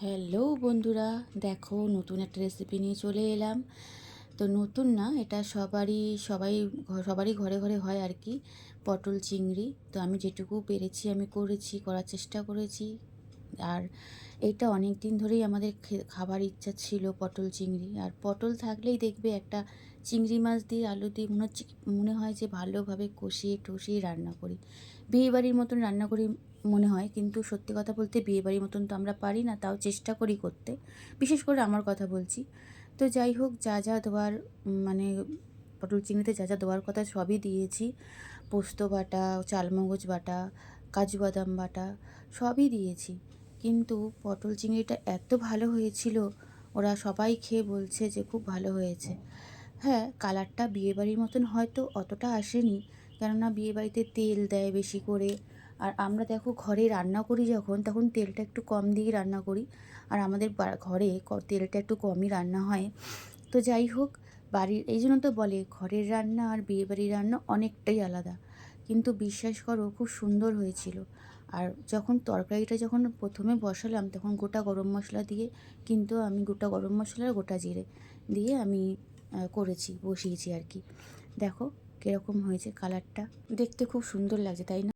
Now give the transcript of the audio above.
Hello বন্ধুরা, দেখো নতুন একটা রেসিপি নিয়ে চলে এলাম। তো নতুন না, এটা সবারই ঘরে ঘরে হয় আর কি। পটল চিংড়ি। তো আমি যেটুকু পেরেছি আমি করার চেষ্টা করেছি। আর এটা অনেক দিন ধরেই আমাদের খাবার ইচ্ছা ছিল, পটল চিংড়ি। আর পটল থাকলেই দেখবে একটা চিংড়ি মাছ দিয়ে আলু দিয়ে মনে হয় যে ভালোভাবে কষিয়ে টষিয়ে রান্না করি, বিয়েবাড়ির মতন রান্না করি মনে হয়। কিন্তু সত্যি কথা বলতে বিয়েবাড়ির মতন তো আমরা পারি না, তাও চেষ্টা করি করতে। বিশেষ করে আমার কথা বলছি। তো যাই হোক, যা যা দেওয়ার মানে পটল চিংড়িতে যা যা দেওয়ার কথা সবই দিয়েছি। পোস্ত বাটা, চালমগজ বাটা, কাজু বাদাম বাটা সবই দিয়েছি। কিন্তু পটল চিংড়িটা এত ভালো হয়েছিল, ওরা সবাই খেয়ে বলছে যে খুব ভালো হয়েছে। হ্যাঁ, কালারটা বিয়েবাড়ির মতন হয়তো অতটা আসেনি, কেননা বিয়েবাড়িতে তেল দেয় বেশি করে। আর আমরা দেখো ঘরে রান্না করি যখন, তখন তেলটা একটু কম দিয়ে রান্না করি। আর আমাদের ঘরে তেলটা একটু কমই রান্না হয়। তো যাই হোক, বাড়ির এই জন্য তো বলে ঘরের রান্না আর বিয়েবাড়ির রান্না অনেকটাই আলাদা। কিন্তু বিশ্বাস করো, খুব সুন্দর হয়েছিল। আর যখন তরকারিটা যখন প্রথমে বসালাম, তখন গোটা গরম মশলা দিয়ে, কিন্তু আমি গোটা গরম মশলা আর গোটা জিরে দিয়ে আমি বসিয়েছি আর কি। দেখো কীরকম হয়েছে, কালারটা দেখতে খুব সুন্দর লাগছে, তাই না?